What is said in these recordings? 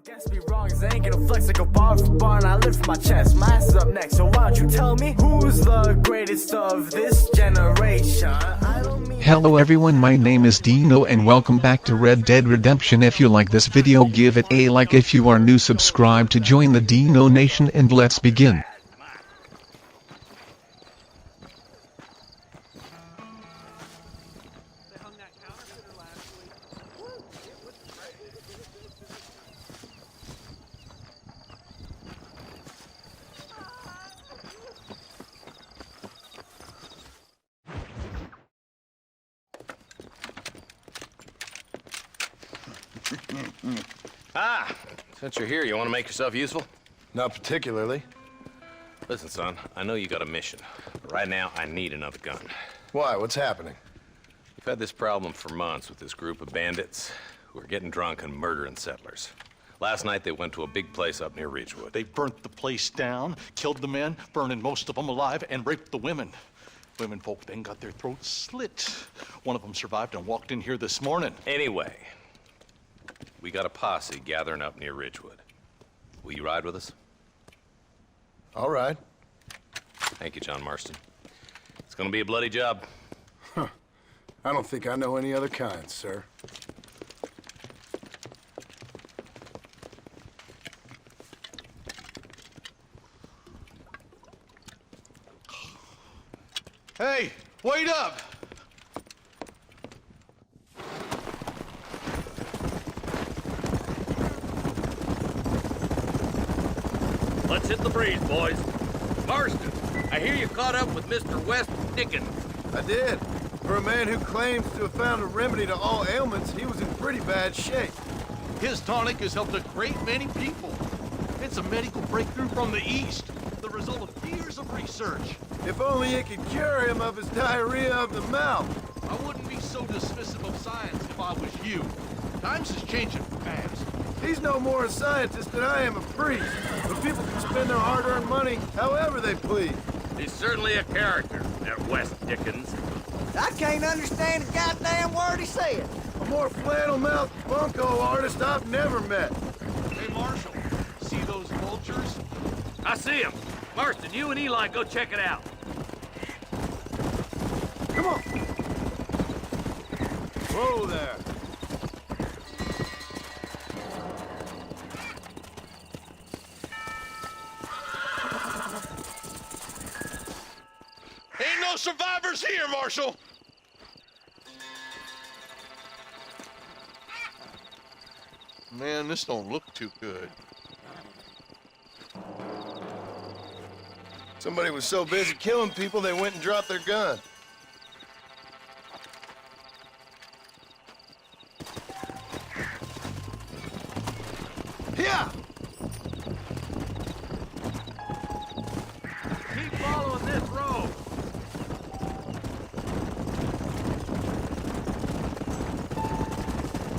Don't guess me wrong, cause I ain't gonna flex like a bar for bar, and I lift my chest. My ass is up next, so why don't you tell me who's the greatest of this generation? Hello everyone, my name is Dino and welcome back to Red Dead Redemption. If you like this video, give it a like. If you are new, subscribe to join the Dino Nation, and let's begin. Since you're here, you want to make yourself useful? Not particularly. Listen, son, I know you got a mission, but right now I need another gun. Why? What's happening? We've had this problem for months with this group of bandits who are getting drunk and murdering settlers. Last night they went to a big place up near Ridgewood. They burnt the place down, killed the men, burning most of them alive, and raped the women. Women folk then got their throats slit. One of them survived and walked in here this morning. Anyway, we got a posse gathering up near Ridgewood. Will you ride with us? All right. Thank you, John Marston. It's gonna be a bloody job. I don't think I know any other kind, sir. Hey, wait up! Let's hit the breeze, boys. Marston, I hear you caught up with Mr. West Dickens. I did. For a man who claims to have found a remedy to all ailments, he was in pretty bad shape. His tonic has helped a great many people. It's a medical breakthrough from the East, the result of years of research. If only it could cure him of his diarrhea of the mouth. I wouldn't be so dismissive of science if I was you. Times is changing fast. He's no more a scientist than I am a priest. But people can spend their hard-earned money however they please. He's certainly a character, that West Dickens. I can't understand a goddamn word he said. A more flannel-mouthed bunco artist I've never met. Hey, Marshal, see those vultures? I see him. Marston, you and Eli go check it out. Come on. Whoa there. Ain't no survivors here, Marshal! Man, this don't look too good. Somebody was so busy killing people, they went and dropped their gun. Yeah! Keep following this road.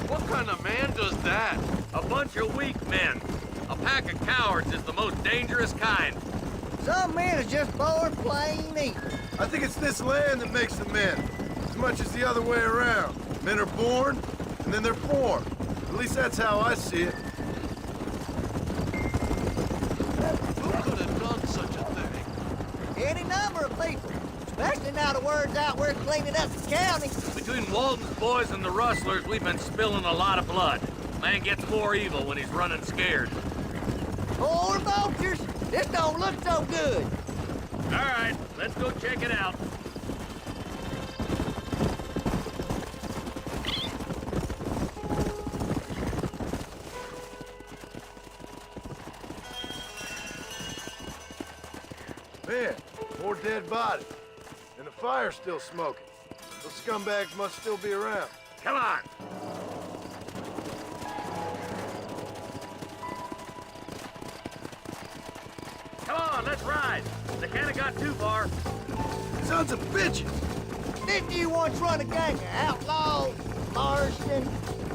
What kind of man does that? A bunch of weak men. A pack of cowards is the most dangerous kind. Some men is just born plain evil. I think it's this land that makes the men, as much as the other way around. Men are born, and then they're formed. At least that's how I see it. Who could have done such a thing? Any number of people, especially now the word's out we're cleaning up the county. Between Walton's boys and the rustlers, we've been spilling a lot of blood. Man gets more evil when he's running scared. Poor vultures, this don't look so good. All right, let's go check it out. Man, more dead bodies. And the fire's still smoking. Those scumbags must still be around. Come on. Come on, let's ride. They can't have got too far. Sons of bitches! Didn't you once run a gang of outlaws, Marston?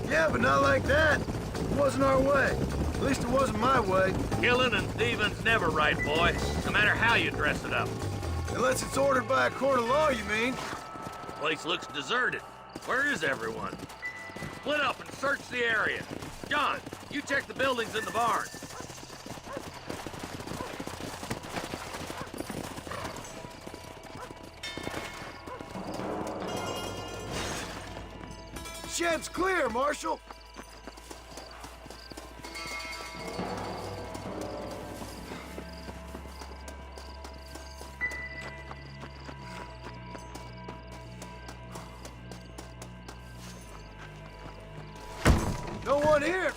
Yeah, but not like that. It wasn't our way. At least it wasn't my way. Killing and thieving's never right, boy. No matter how you dress it up. Unless it's ordered by a court of law, you mean? The place looks deserted. Where is everyone? Split up and search the area. John, You check the buildings in the barn. Shed's clear, Marshal. No one here.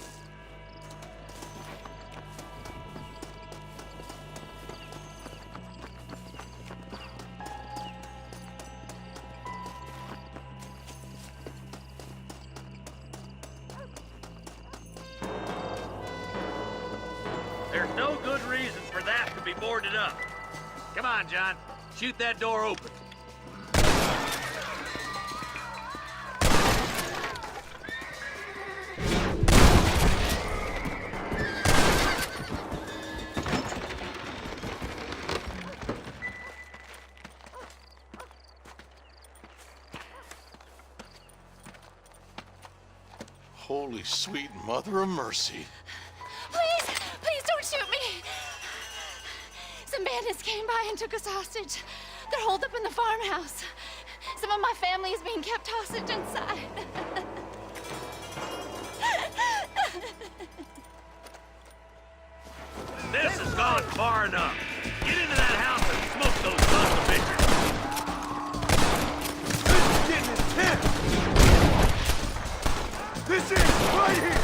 There's no good reason for that to be boarded up. Come on, John. Shoot that door open. Holy sweet mother of mercy. Please, please don't shoot me. Some bandits came by and took us hostage. They're holed up in the farmhouse. Some of my family is being kept hostage inside. This has gone far enough. Get into that house and smoke those sons of bitches. This is getting intense! This is right here!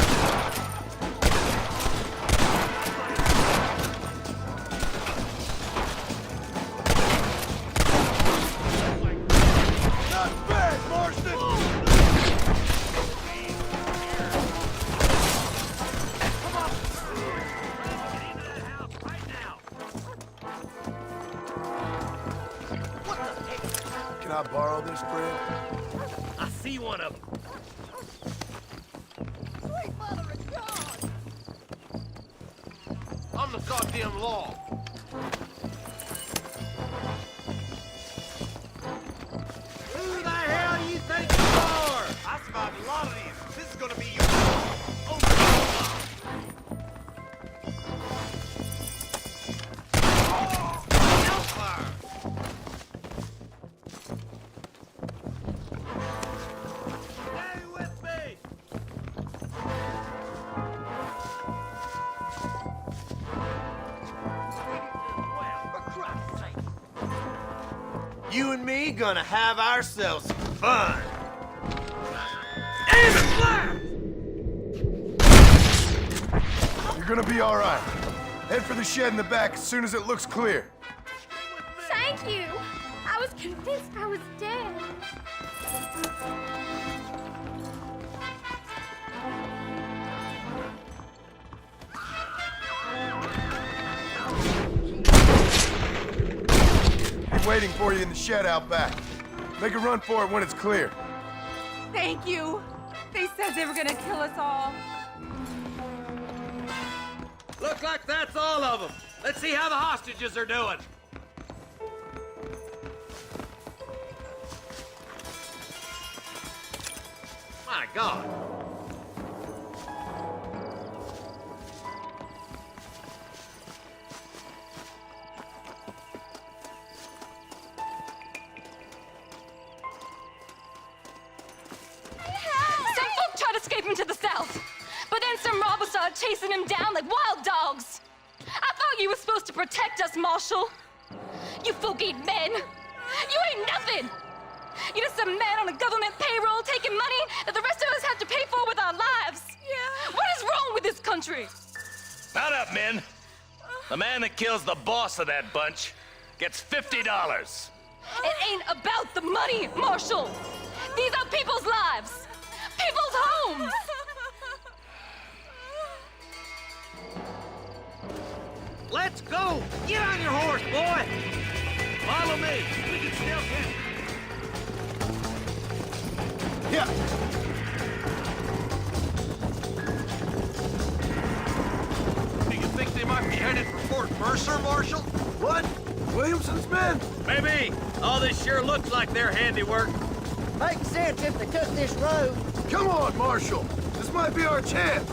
Not bad, Marston! Come on! Get into that house right now! Can I borrow this, Fred? I see one of them. Sweet mother of God! I'm the goddamn law. Who the hell you think you are? I survived a lot of these. This is gonna be your oh, hellfire! Stay with me! For Christ's sake. You and me gonna have ourselves some fun. Aim and fire! You're gonna be all right. Head for the shed in the back as soon as it looks clear. Thank you. I was convinced I was dead. Be waiting for you in the shed out back. Make a run for it when it's clear. Thank you. They said they were gonna kill us all. Looks like that's all of them. Let's see how the hostages are doing. My God. Some folk tried escaping to the south, but then some robbers started chasing him down like wild dogs. I thought you were supposed to protect us, Marshal. You folk ain't men. You ain't nothing. You're just a man on a government payroll taking money that the rest of us have to pay for with our lives. Yeah. What is wrong with this country? Mount up, men. The man that kills the boss of that bunch gets $50. It ain't about the money, Marshal. These are people's lives, people's homes. Let's go! Get on your horse, boy! Follow me. We can still catch him. Yeah. Do you think they might be headed for Fort Mercer, Marshal? What? Williamson's men? Maybe. All this sure looks like their handiwork. Makes sense if they took this road. Come on, Marshal. This might be our chance.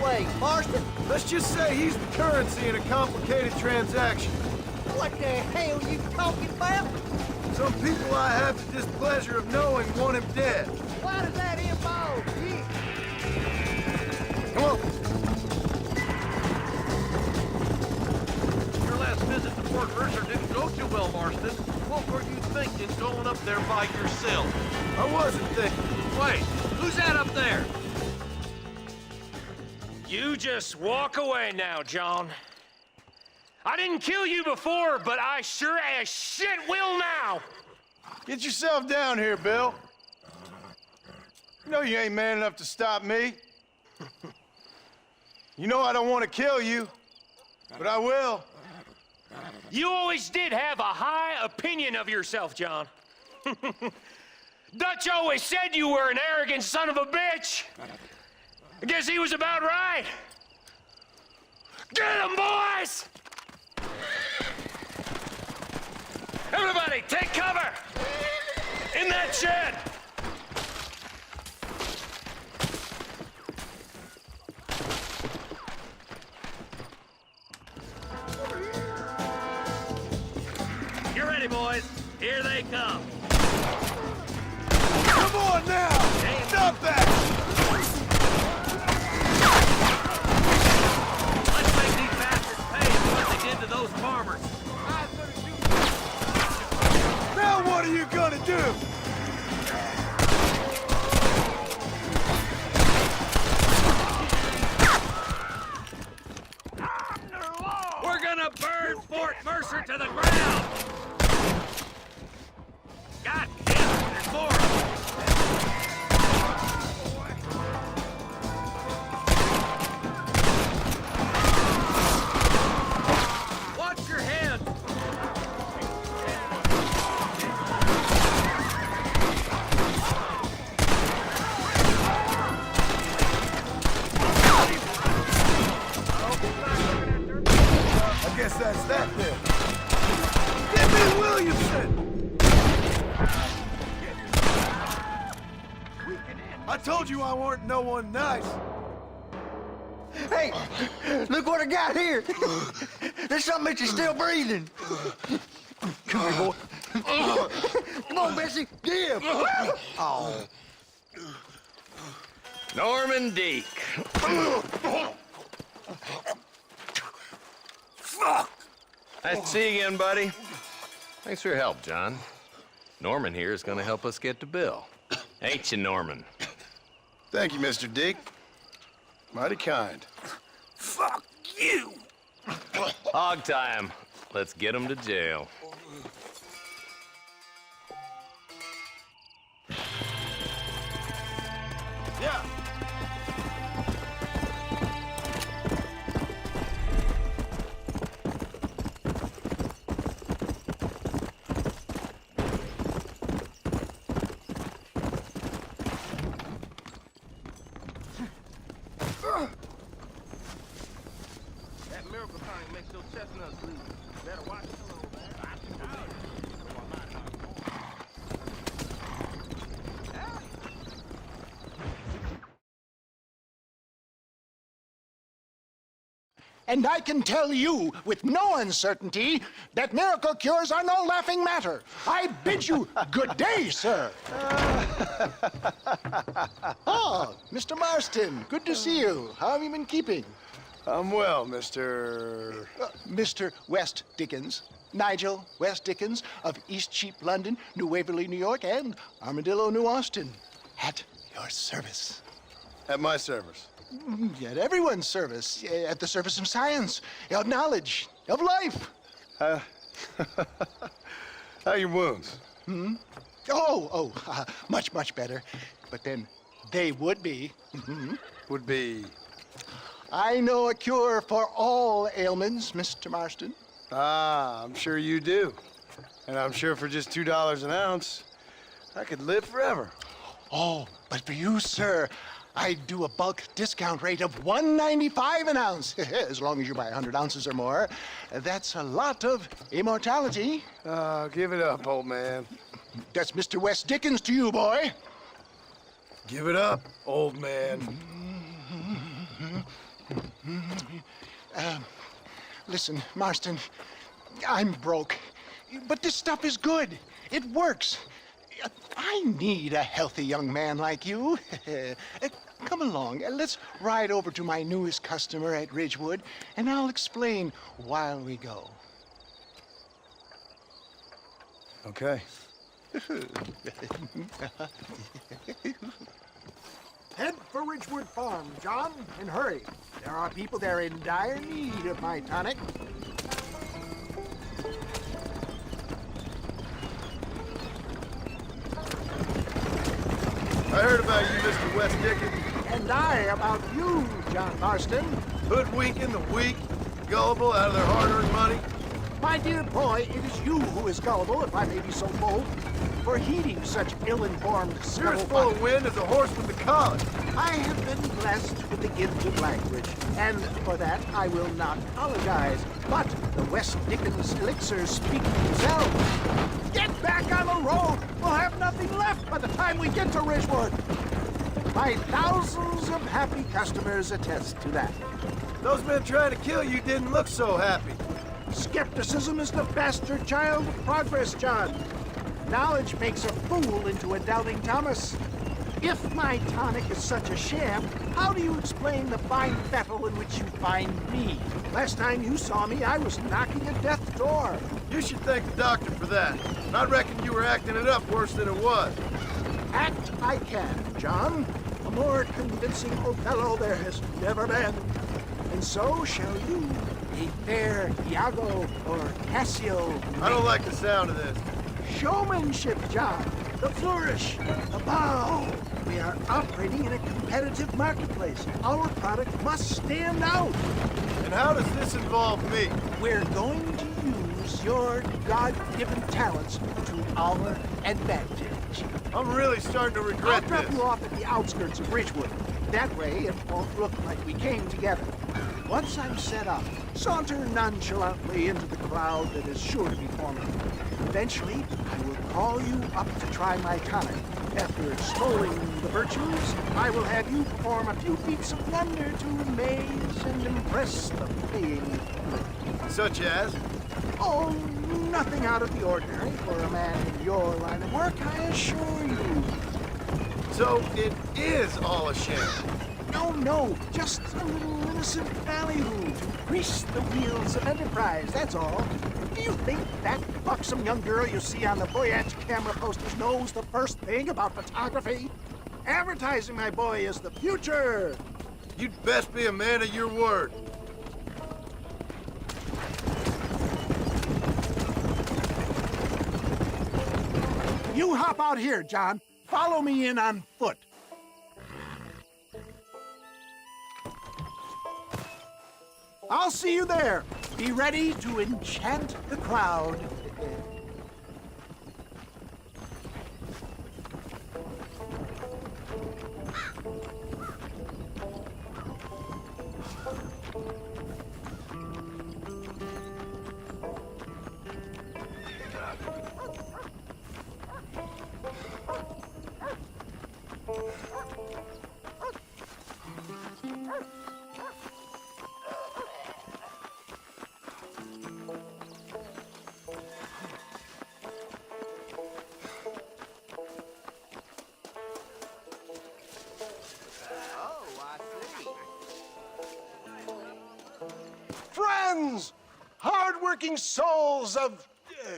way, Marston? Let's just say he's the currency in a complicated transaction. What the hell are you talking about? Some people I have the displeasure of knowing want him dead. Why does that involve you? Come on. Your last visit to Fort Mercer didn't go too well, Marston. What were you thinking going up there by yourself? I wasn't thinking. Wait, who's that up there? You just walk away now, John. I didn't kill you before, but I sure as shit will now! Get yourself down here, Bill. You know you ain't man enough to stop me. You know I don't want to kill you, but I will. You always did have a high opinion of yourself, John. Dutch always said you were an arrogant son of a bitch. I guess he was about right. Get him, boys! Everybody, take cover! In that shed! You're ready, boys. Here they come. Come on now! Stop that! Let's make these bastards pay for what they did to those farmers. Now what are you gonna do? We're gonna burn Fort Mercer to the ground! God damn it, there's more! Watch your head! I guess that's that then. Give me Williamson! I told you I weren't no one nice. Hey, look what I got here. There's something that you're still breathing. Come here, boy. Come on, Bessie. Give. Oh. Norman Deek. Fuck! Nice to see you again, buddy. Thanks for your help, John. Norman here is gonna help us get to Bill. Ain't you, Norman? Thank you, Mr. Dick. Mighty kind. Fuck you! Hog time. Let's get him to jail. Yeah. That miracle tonic makes those chestnuts bleed. Better watch it a little, man. And I can tell you with no uncertainty that miracle cures are no laughing matter. I bid you good day, sir. Oh, Mr. Marston, good to see you. How have you been keeping? I'm well, Mr. Mr. West Dickens. Nigel West Dickens of East Cheap, London, New Waverly, New York, and Armadillo, New Austin. At your service. At my service. At everyone's service. At the service of science, of knowledge, of life. How are your wounds? Much, much better. But then they would be. Would be... I know a cure for all ailments, Mr. Marston. Ah, I'm sure you do. And I'm sure for just $2 an ounce, I could live forever. Oh, but for you, sir, I'd do a bulk discount rate of $1.95 an ounce, as long as you buy 100 ounces or more. That's a lot of immortality. Give it up, old man. That's Mr. West Dickens to you, boy. Give it up, old man. Listen, Marston, I'm broke, but this stuff is good. It works. I need a healthy young man like you. Come along, let's ride over to my newest customer at Ridgewood, and I'll explain while we go. Okay. Head for Ridgewood Farm, John, and hurry. There are people there in dire need of my tonic. I heard about you, Mr. West Dickens. And I about you, John Marston. Hoodwinking the weak, gullible out of their hard-earned money. My dear boy, it is you who is gullible, if I may be so bold, for heeding such ill-informed You're as full of wind as a horse with the collar. I have been blessed with the gift of language, and for that I will not apologize. But the West Dickens elixirs speak for themselves. Get back on the road! We'll have nothing left by the time we get to Ridgewood. My thousands of happy customers attest to that. Those men trying to kill you didn't look so happy. Skepticism is the bastard child of progress, John. Knowledge makes a fool into a doubting Thomas. If my tonic is such a sham, how do you explain the fine battle in which you find me? Last time you saw me, I was knocking at death's door. You should thank the doctor for that. And I reckon you were acting it up worse than it was. Act I can, John. A more convincing Othello there has never been. And so shall you, a fair Iago or Cassio. I don't like the sound of this. Showmanship, John. The flourish, the bow. We are operating in a competitive marketplace. Our product must stand out. And how does this involve me? We're going to use your God-given talents to our advantage. I'm really starting to regret I'll drop this. you off at the outskirts of Ridgewood. That way, it won't look like we came together. Once I'm set up, saunter nonchalantly into the crowd that is sure to be forming. Eventually, I will call you up to try my tonic. After extolling the virtues, I will have you perform a few feats of wonder to amaze and impress the paying public. Such as? Oh, nothing out of the ordinary for a man in your line of work, I assure you. So it is all a sham. No, just a little innocent ballyhoo to grease the wheels of enterprise, that's all. Do you think that buxom young girl you see on the voyage camera posters knows the first thing about photography? Advertising, my boy, is the future. You'd best be a man of your word. You hop out here, John. Follow me in on foot. I'll see you there. Be ready to enchant the crowd. Friends, hard-working souls of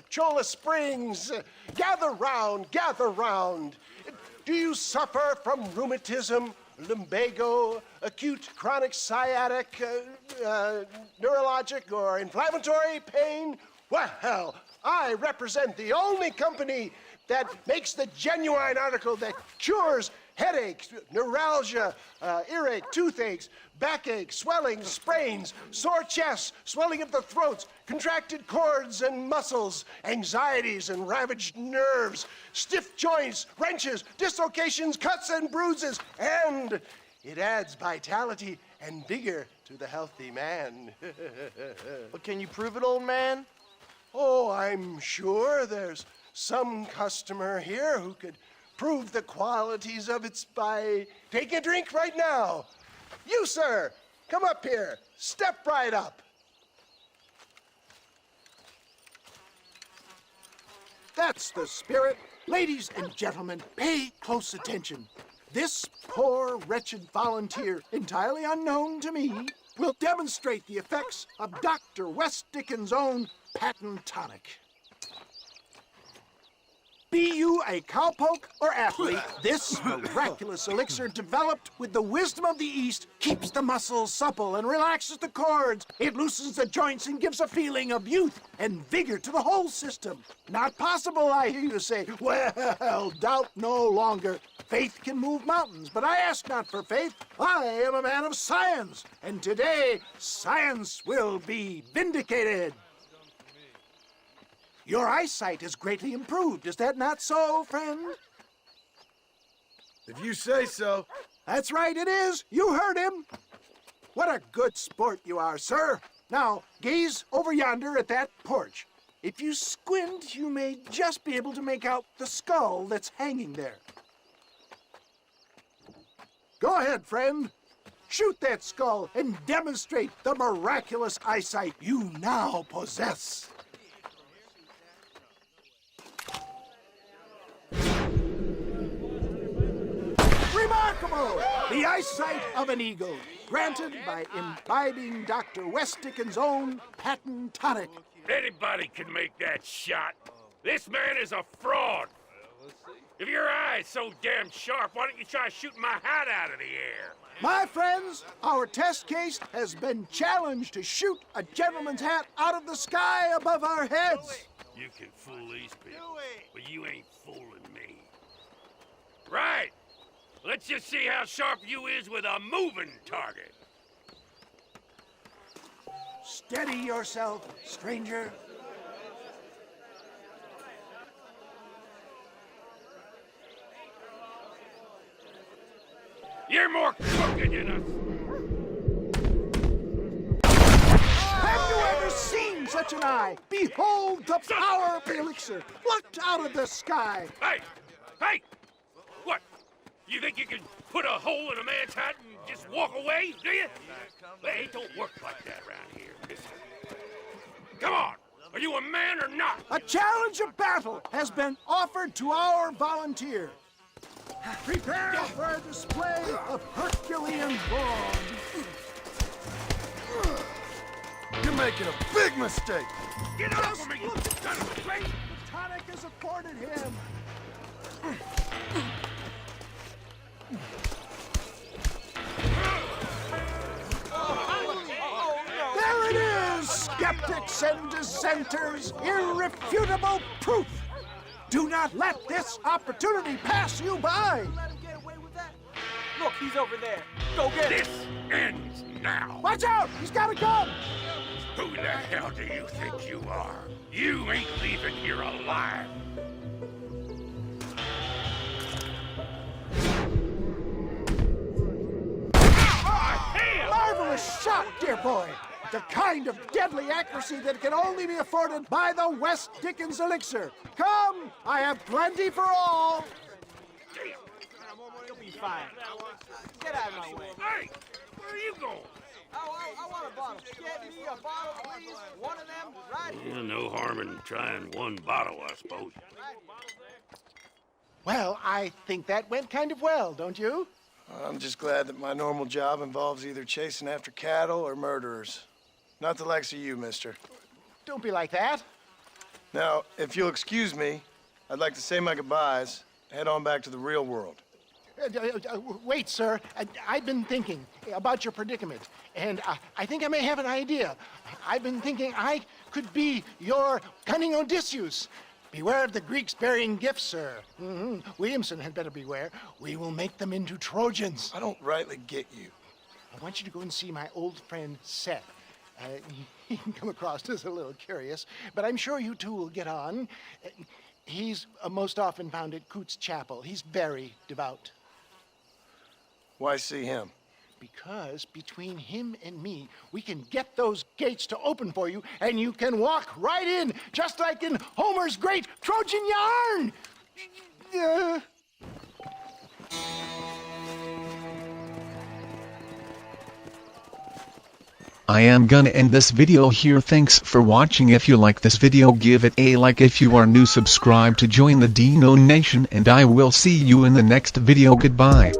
Cholla Springs, gather round, gather round. Do you suffer from rheumatism, lumbago, acute chronic sciatic, neurologic, or inflammatory pain? Well, I represent the only company that makes the genuine article that cures headaches, neuralgia, earache, toothaches, backache, swelling, sprains, sore chests, swelling of the throats, contracted cords and muscles, anxieties and ravaged nerves, stiff joints, wrenches, dislocations, cuts and bruises, and it adds vitality and vigor to the healthy man. But can you prove it, old man? Oh, I'm sure there's some customer here who could prove the qualities of it by taking a drink right now. You, sir, Come up here. Step right up. That's the spirit. Ladies and gentlemen, pay close attention. This poor, wretched volunteer, entirely unknown to me, will demonstrate the effects of Dr. West Dickens' own patent tonic. Be you a cowpoke or athlete, this miraculous elixir developed with the wisdom of the East keeps the muscles supple and relaxes the cords. It loosens the joints and gives a feeling of youth and vigor to the whole system. Not possible, I hear you say. Well, doubt no longer. Faith can move mountains, but I ask not for faith. I am a man of science, and today science will be vindicated. Your eyesight is greatly improved. Is that not so, friend? If you say so. That's right, it is. You heard him. What a good sport you are, sir. Now, gaze over yonder at that porch. If you squint, you may just be able to make out the skull that's hanging there. Go ahead, friend. Shoot that skull and demonstrate the miraculous eyesight you now possess. Remarkable! The eyesight of an eagle, granted by imbibing Dr. West Dickens' own patent tonic. Anybody can make that shot. This man is a fraud. If your eye's so damn sharp, why don't you try shooting my hat out of the air? My friends, our test case has been challenged to shoot a gentleman's hat out of the sky above our heads. You can fool these people, but you ain't fooling me. Right. Let's just see how sharp you is with a moving target. Steady yourself, stranger. You're more crooked than us. Have you ever seen such an eye? Behold the power of the elixir, plucked out of the sky. Hey! Hey! What? You think you can put a hole in a man's hat and just walk away, do you? Hey, it don't work like that around here, mister. Come on! Are you a man or not? A challenge of battle has been offered to our volunteer. Prepare for a display of Herculean brawn. You're making a big mistake. Get up for me, you son of a bitch! The tonic is afforded him. There it is, skeptics and dissenters, irrefutable proof. Do not let this opportunity pass you by. Look, he's over there. Go get him. This ends now. Watch out! He's got a gun! Who the hell do you think you are? You ain't leaving here alive. Marvelous shot, dear boy. The kind of deadly accuracy that can only be afforded by the West Dickens elixir. Come, I have plenty for all. You'll be fine. Get out of my way. Hey, where are you going? I want a bottle. Get me a bottle, please. One of them, right here. No harm in trying one bottle, I suppose. Well, I think that went kind of well, don't you? I'm just glad that my normal job involves either chasing after cattle or murderers. Not the likes of you, mister. Don't be like that. Now, if you'll excuse me, I'd like to say my goodbyes, head on back to the real world. Wait, sir. I've been thinking about your predicament, and I think I may have an idea. I've been thinking I could be your cunning Odysseus. Beware of the Greeks bearing gifts, sir. Williamson had better beware. We will make them into Trojans. I don't rightly get you. I want you to go and see my old friend Seth. He can come across as a little curious, but I'm sure you two will get on. He's most often found at Coots Chapel. He's very devout. Why see him? Because between him and me, we can get those gates to open for you, and you can walk right in, just like in Homer's great Trojan yarn! I am gonna end this video here. Thanks for watching. If you like this video, give it a like. If you are new, subscribe to join the Dino Nation, and I will see you in the next video. Goodbye.